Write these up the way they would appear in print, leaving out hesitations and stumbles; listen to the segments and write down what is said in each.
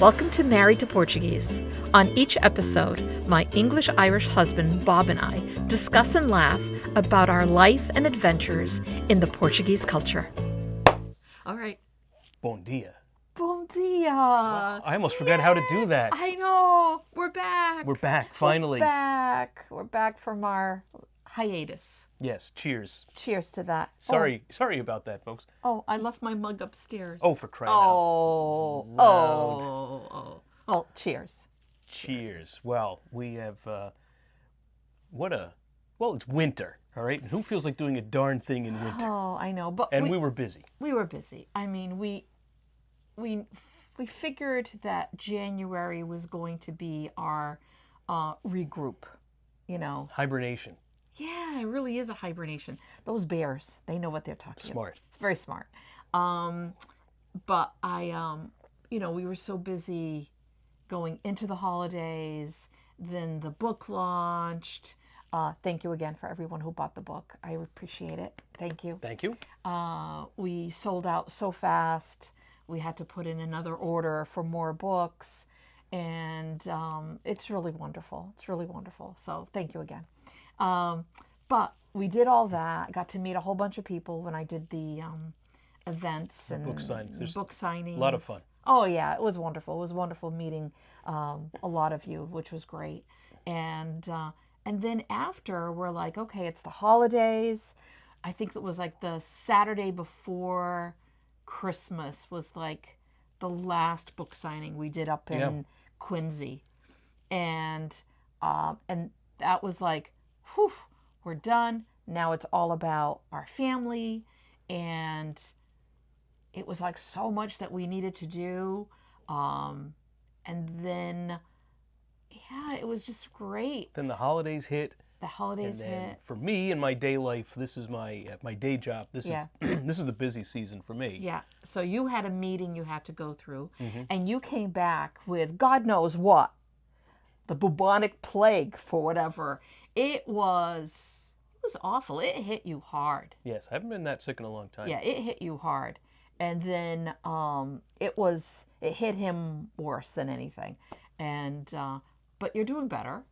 Welcome to Married to Portuguese. On each episode, my English-Irish husband, Bob, and I discuss and laugh about our life and adventures in the Portuguese culture. All right. Bon dia. Bon dia. Wow, I almost forgot how to do that. I know. We're back. We're back, finally. We're back from our hiatus. Yes, cheers. Cheers to that. Sorry about that, folks. Oh, I left my mug upstairs. Oh, for crying out. Oh, cheers. Cheers. Well, we have, it's winter, all right? And who feels like doing a darn thing in winter? Oh, I know. But we were busy. We were busy. I mean, we figured that January was going to be our regroup, you know. Hibernation. Yeah, it really is a hibernation. Those bears, they know what they're talking about. Smart. It's very smart. But we were so busy going into the holidays. Then the book launched. Thank you again for everyone who bought the book. I appreciate it. Thank you. Thank you. We sold out so fast. We had to put in another order for more books. And it's really wonderful. It's really wonderful. So thank you again. But we did all that. I got to meet a whole bunch of people when I did the events and book signings. Book signings. A lot of fun. Oh yeah, it was wonderful. It was wonderful meeting a lot of you, which was great. And then after, we're like, okay, it's the holidays. I think it was like the Saturday before Christmas was like the last book signing we did up in Quincy, and that was like, whew, we're done. Now it's all about our family, and it was like so much that we needed to do. And then, it was just great. Then the holidays hit. The holidays hit. For me in my day life, this is my day job. This is this is the busy season for me. Yeah. So you had a meeting you had to go through, Mm-hmm. and you came back with God knows what, the bubonic plague for whatever. It was awful. It hit you hard. Yes, I haven't been that sick in a long time. Yeah, it hit you hard. And then it hit him worse than anything. And but you're doing better.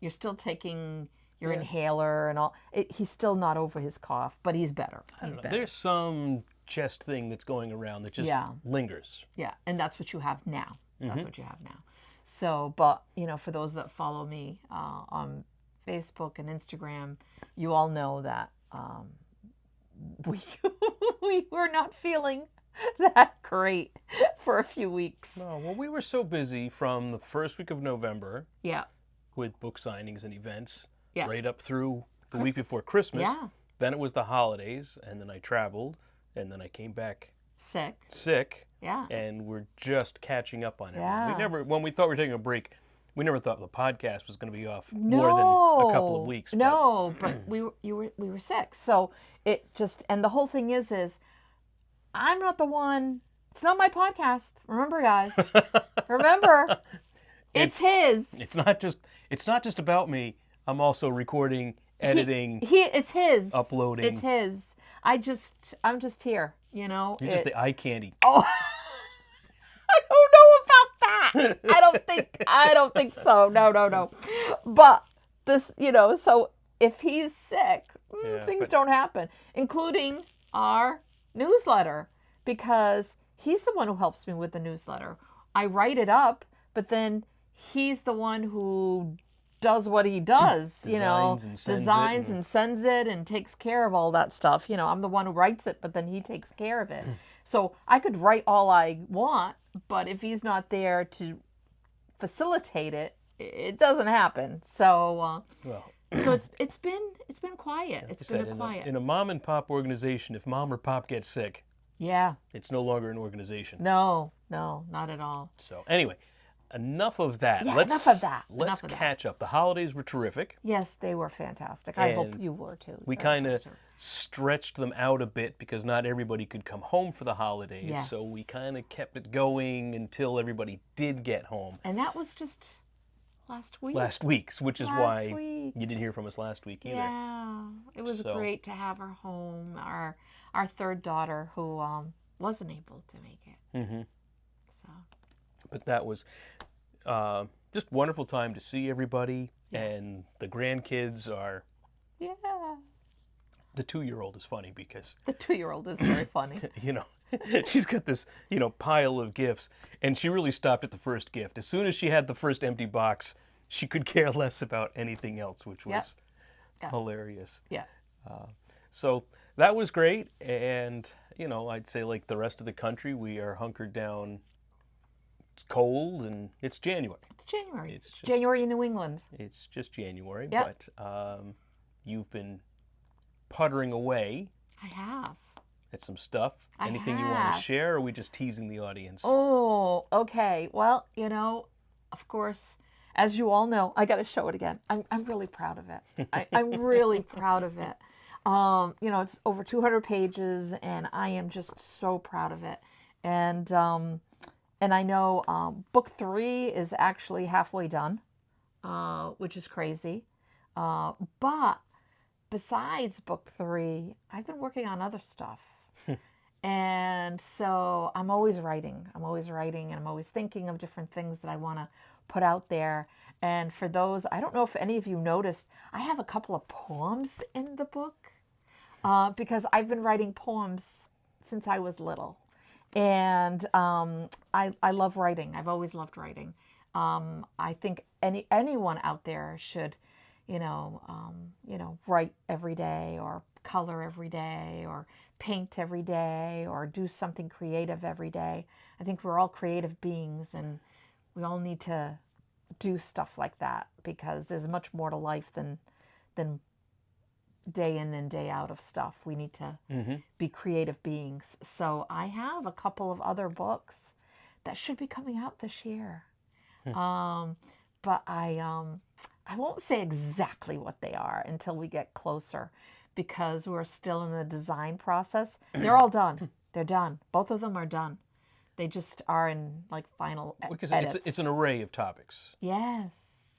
You're still taking your inhaler and all. He's still not over his cough, but he's better. I don't know. There's some chest thing that's going around that just lingers. Yeah, and that's what you have now. Mm-hmm. That's what you have now. So, but, for those that follow me on Facebook and Instagram, you all know that we were not feeling that great for a few weeks. No, well, we were so busy from the first week of November. Yeah. With book signings and events. Yeah. Right up through the week before Christmas. Yeah. Then it was the holidays, and then I traveled, and then I came back sick. Yeah. And we're just catching up on everything. Yeah. When we thought we were taking a break, we never thought the podcast was going to be off more than a couple of weeks. But we were sick. So it just, and the whole thing is I'm not the one. It's not my podcast. Remember, guys. Remember, it's his. It's not just about me. I'm also recording, editing. It's his. Uploading. It's his. I'm just here. You're just the eye candy. Oh. I don't know about that. I don't think so. No. But this, so if he's sick, things don't happen, including our newsletter, because he's the one who helps me with the newsletter. I write it up, but then he's the one who does what he does, designs and sends it and takes care of all that stuff. I'm the one who writes it, but then he takes care of it. So I could write all I want, but if he's not there to facilitate it, it doesn't happen. So so it's been quiet. It's been quiet. In a mom and pop organization, if mom or pop gets sick, it's no longer an organization. No, not at all. So anyway, enough of that. Yeah, enough of that. Let's catch up. The holidays were terrific. Yes, they were fantastic. I hope you were too. We kind of stretched them out a bit because not everybody could come home for the holidays. Yes. So we kind of kept it going until everybody did get home. And that was just last week. Last week's, which is why you didn't hear from us last week either. Yeah, it was great to have her home. Our third daughter who wasn't able to make it. Mm-hmm. So But that was just wonderful time to see everybody, and the grandkids are. Yeah. The 2-year-old is funny because the 2-year-old is very funny. She's got this pile of gifts, and she really stopped at the first gift. As soon as she had the first empty box, she could care less about anything else, which was hilarious. Yeah. So that was great, and I'd say like the rest of the country, we are hunkered down. It's cold, and it's January. It's January. It's January in New England. It's just January, yep. But you've been puttering away. I have. At some stuff. Anything you want to share, or are we just teasing the audience? Oh, okay. Well, of course, as you all know, I got to show it again. I'm really proud of it. I'm really proud of it. It's over 200 pages, and I am just so proud of it. And I know book 3 is actually halfway done, which is crazy. But besides book 3, I've been working on other stuff. And so I'm always writing, and I'm always thinking of different things that I want to put out there. And for those, I don't know if any of you noticed, I have a couple of poems in the book because I've been writing poems since I was little. And I love writing. I've always loved writing. I think anyone out there should, write every day, or color every day, or paint every day, or do something creative every day. I think we're all creative beings, and we all need to do stuff like that, because there's much more to life than day in and day out of stuff. We need to be creative beings. So I have a couple of other books that should be coming out this year. But I won't say exactly what they are until we get closer, because we're still in the design process. They're all done. They're done. Both of them are done. They just are in like final edits. It's an array of topics. Yes.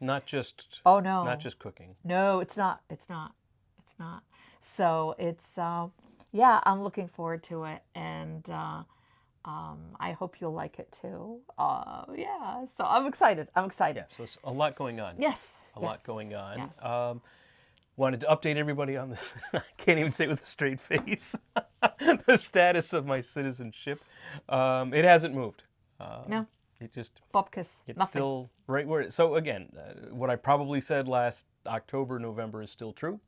Not just. Oh no. Not just cooking. No, it's not. So it's I'm looking forward to it, and I hope you'll like it too. So I'm excited. Yeah, so it's a lot going on. Yes. A lot going on. Yes. Wanted to update everybody on I can't even say it with a straight face, the status of my citizenship. It hasn't moved. No. It just... Bupkis. It's Nothing. still right where... So again, what I probably said last October, November is still true.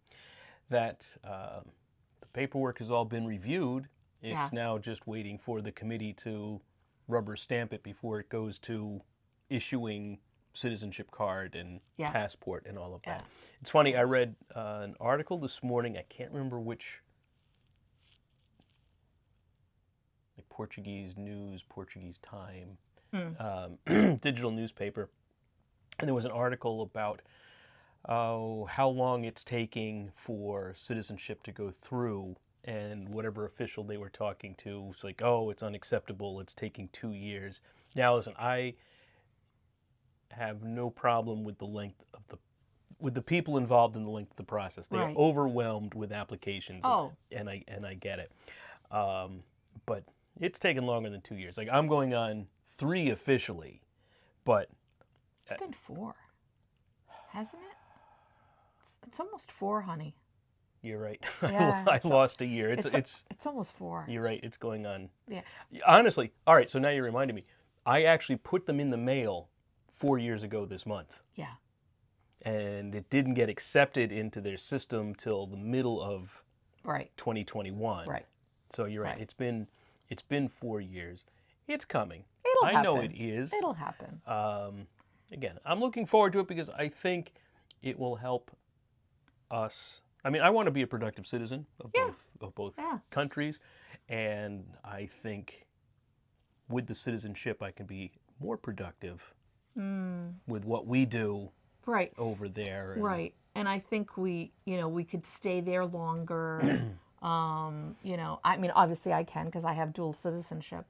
That the paperwork has all been reviewed. It's now just waiting for the committee to rubber stamp it before it goes to issuing citizenship card and passport and all of that. It's funny, I read an article this morning, I can't remember which, like Portuguese news, Portuguese time, digital newspaper, and there was an article about how long it's taking for citizenship to go through, and whatever official they were talking to was like, oh, it's unacceptable, it's taking 2 years. Now listen, I have no problem with the length of with the people involved in the length of the process. They are overwhelmed with applications, and I get it. But it's taken longer than 2 years. Like, I'm going on 3 officially, but it's been 4, hasn't it? It's almost 4, honey. You're right. Yeah, I lost a year. It's almost 4. You're right. It's going on. Yeah. Honestly, all right. So now you're reminding me. I actually put them in the mail 4 years ago this month. Yeah. And it didn't get accepted into their system till the middle of 2021. Right. So you're right. It's been 4 years. It's coming. It'll happen. I know it is. It'll happen. Again, I'm looking forward to it because I think it will help us. I mean, I want to be a productive citizen of both countries, and I think with the citizenship I can be more productive with what we do over there. Right. And I think we could stay there longer. I mean, obviously I can because I have dual citizenship,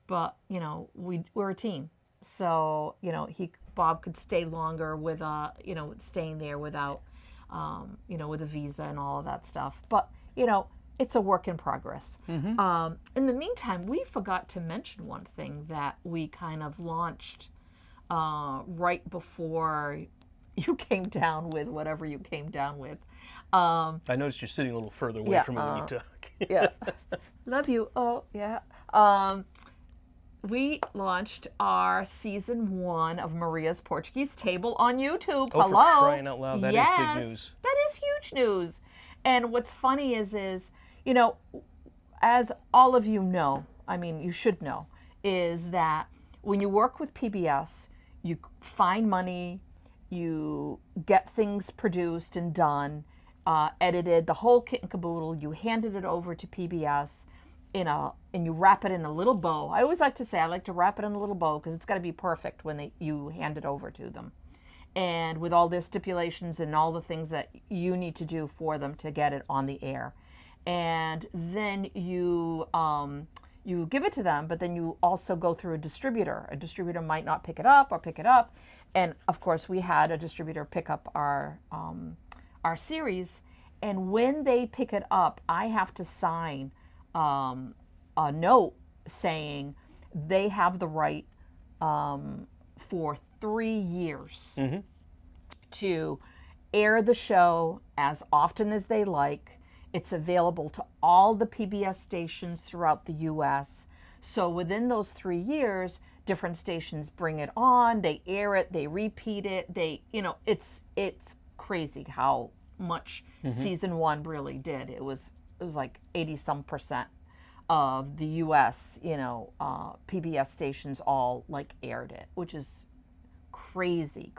but we're a team. So, Bob could stay longer with staying there without with a visa and all of that stuff. But, it's a work in progress. In the meantime, we forgot to mention one thing that we kind of launched right before you came down with whatever you came down with. I noticed you're sitting a little further away from me when you talk. Yeah. Love you. Oh, yeah. We launched our season 1 of Maria's Portuguese Table on YouTube. Oh, Hello. for crying out loud, that is big news. That is huge news. And what's funny is, you know, as all of you know, I mean, you should know, is that when you work with PBS, you find money, you get things produced and done, edited, the whole kit and caboodle, you handed it over to PBS and you wrap it in a little bow. I always like to say I like to wrap it in a little bow because it's got to be perfect when you hand it over to them. And with all their stipulations and all the things that you need to do for them to get it on the air. And then you give it to them, but then you also go through a distributor. A distributor might not pick it up or pick it up. And of course, we had a distributor pick up our series. And when they pick it up, I have to sign a note saying they have the right for 3 years to air the show as often as they like. It's available to all the PBS stations throughout the U.S. So within those 3 years, different stations bring it on, they air it, they repeat it. It's crazy how much season 1 really did. It was like 80-some% of the U.S. PBS stations all like aired it, which is crazy.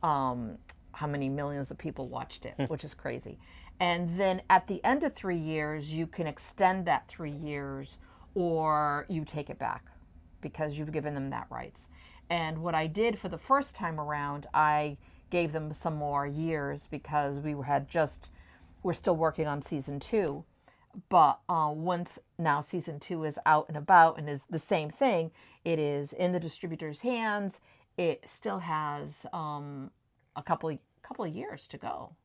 How many millions of people watched it, which is crazy. And then at the end of 3 years, you can extend that 3 years or you take it back because you've given them that rights. And what I did for the first time around, I gave them some more years because we're still working on season 2. But once now season 2 is out and about and is the same thing, it is in the distributor's hands. It still has a couple of years to go,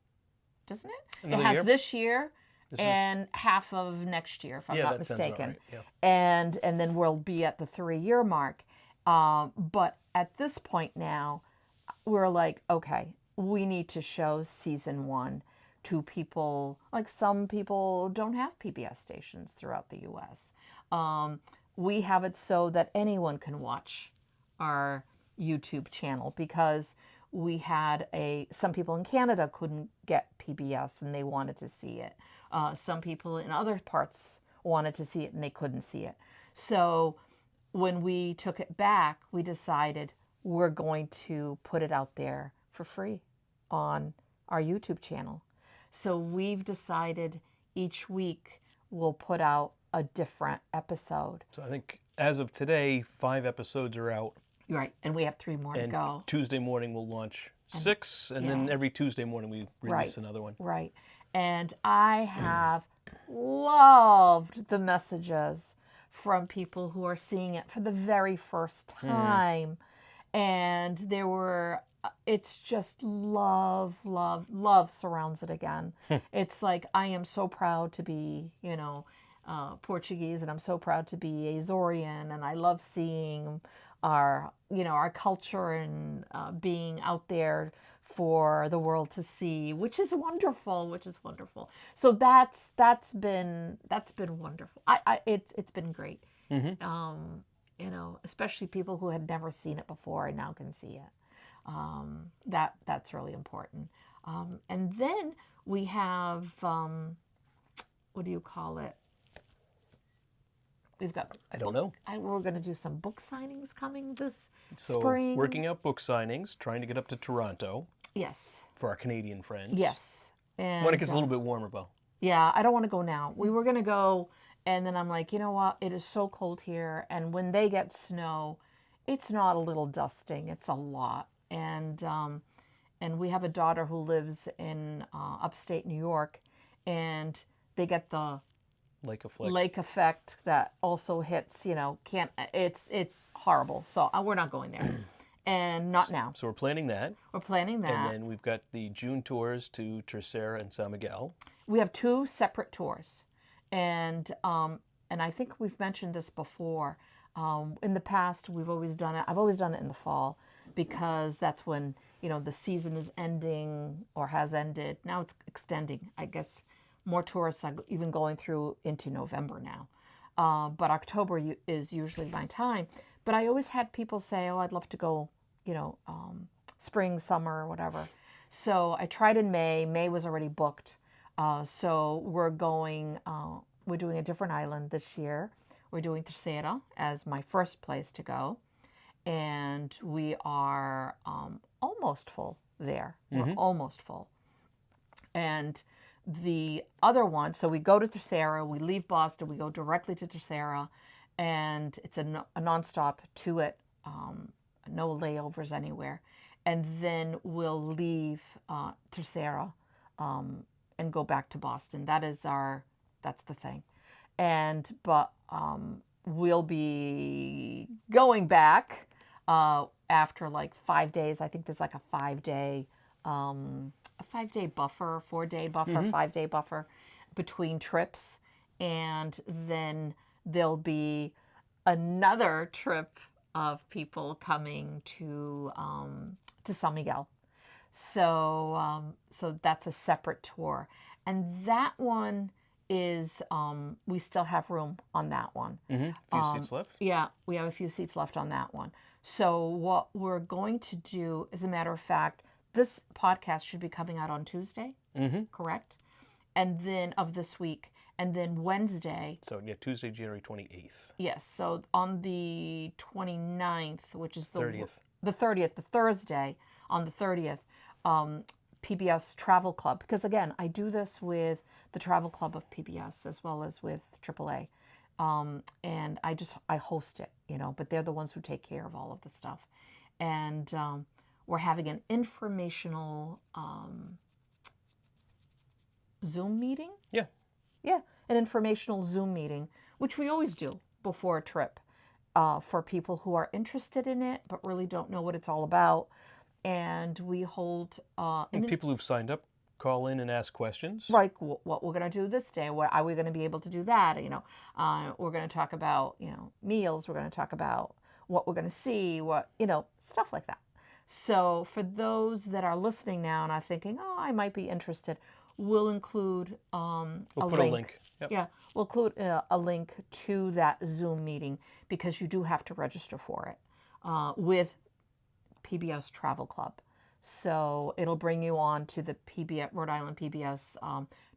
doesn't it? Another it has year? this year and half of next year, if I'm not that sounds about mistaken. right, yeah. And then we'll be at the 3-year mark. But at this point now, we're like, okay, we need to show season 1 to people. Like some people don't have PBS stations throughout the U.S. We have it so that anyone can watch our YouTube channel because we had some people in Canada couldn't get PBS and they wanted to see it. Some people in other parts wanted to see it and they couldn't see it. So when we took it back, we decided we're going to put it out there for free on our YouTube channel. So we've decided each week we'll put out a different episode. So I think as of today, 5 episodes are out. Right, and we have 3 more to go. Tuesday morning we'll launch 6, and then every Tuesday morning we release another one. Right, and I have loved the messages from people who are seeing it for the very first time. And there were, it's just love surrounds it again. It's like, I am so proud to be, Portuguese, and I'm so proud to be Azorean, and I love seeing our culture and being out there for the world to see, which is wonderful. So that's been wonderful. It's been great. Especially people who had never seen it before and now can see it. That's really important. And then we have what do you call it? We've got. I don't know. We're going to do some book signings coming this So spring. working out book signings, trying to get up to Toronto. Yes. For our Canadian friends. Yes. And When it gets a little bit warmer, Bo. Yeah, I don't want to go now. We were going to go, and then I'm like, you know what? It is so cold here, and when they get snow, it's not a little dusting; it's a lot. And we have a daughter who lives in upstate New York, and they get the lake effect that also hits. It's horrible. So we're not going there, and not now. So we're planning that. And And then we've got the June tours to Terceira and San Miguel. We have 2 separate tours. And I think we've mentioned this before. In the past, we've always done it. I've always done it in the fall because that's when, the season is ending or has ended. Now it's extending. I guess more tourists are even going through into November now. But October is usually my time. But I always had people say, oh, I'd love to go, spring, summer, or whatever. So I tried in May. May was already booked. So we're doing a different island this year. We're doing Terceira as my first place to go. And we are almost full there. We're almost full. And the other one, so we go to Terceira, we leave Boston, we go directly to Terceira, and it's a nonstop to it, no layovers anywhere. And then we'll leave Terceira and go back to Boston. That's the thing. But we'll be going back after like 5 days. I think there's like a 5-day buffer, 4-day buffer, 5-day buffer between trips. And then there'll be another trip of people coming to San Miguel. So that's a separate tour. And that one is, we still have room on that one. A few seats left? Yeah, we have a few seats left on that one. So what we're going to do, as a matter of fact, this podcast should be coming out on Tuesday, correct? And then of this week. And then Wednesday. So, yeah, Tuesday, January 28th. Yes, so on the 29th, which is the 30th. The 30th, the Thursday, on the 30th, PBS Travel Club. Because, again, I do this with the Travel Club of PBS as well as with AAA. And I host it, but they're the ones who take care of all of the stuff. And we're having an informational Zoom meeting. Yeah. Yeah, an informational Zoom meeting, which we always do before a trip for people who are interested in it but really don't know what it's all about. And we hold... and people who've signed up call in and ask questions. Like what we're going to do this day. What are we going to be able to do that? We're going to talk about, meals. We're going to talk about what we're going to see, stuff like that. So for those that are listening now and are thinking, oh, I might be interested, we'll include We'll put a link. Yep. Yeah, we'll include a link to that Zoom meeting because you do have to register for it with PBS Travel Club. So it'll bring you on to the Rhode Island PBS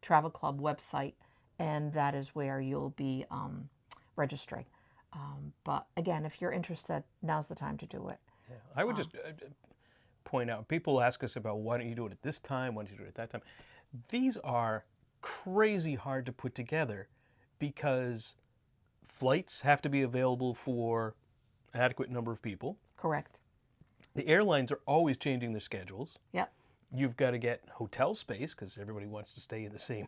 Travel Club website, and that is where you'll be registering. But again, if you're interested, now's the time to do it. Yeah. I would just point out, people ask us about why don't you do it at this time, why don't you do it at that time. These are crazy hard to put together because flights have to be available for an adequate number of people. Correct. The airlines are always changing their schedules. Yep. You've got to get hotel space because everybody wants to stay in the same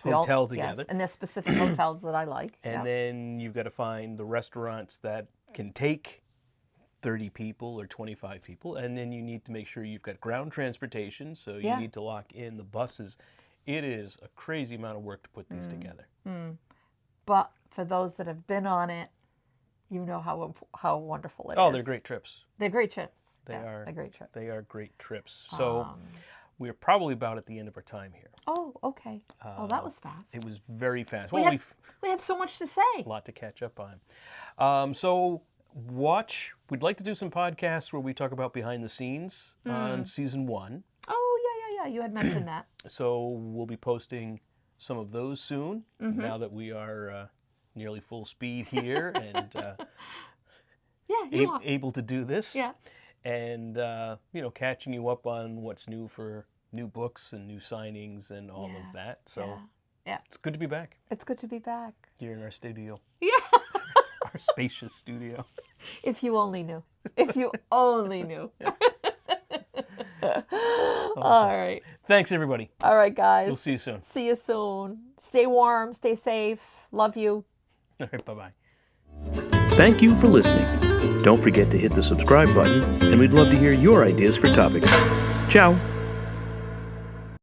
hotel together. Yes, and there's specific hotels that I like. And then you've got to find the restaurants that can take 30 people or 25 people, and then you need to make sure you've got ground transportation, so you need to lock in the buses. It is a crazy amount of work to put these together. But for those that have been on it, you know how wonderful it is. Oh, they're great trips. They're great trips. They're great trips. They are great trips. So we're probably about at the end of our time here. Oh, okay. That was fast. It was very fast. We had so much to say. A lot to catch up on. So we'd like to do some podcasts where we talk about behind the scenes on season 1. Oh, yeah. You had mentioned that. So we'll be posting some of those soon, now that we are nearly full speed here and able to do this. Yeah. And, catching you up on what's new for new books and new signings and all of that. So it's good to be back. It's good to be back. Here in our studio. Yeah. Our spacious studio. If you only knew. If you only knew. Awesome. All right. Thanks, everybody. All right, guys. We'll see you soon. See you soon. Stay warm. Stay safe. Love you. All right, bye-bye. Thank you for listening. Don't forget to hit the subscribe button, and we'd love to hear your ideas for topics. Ciao.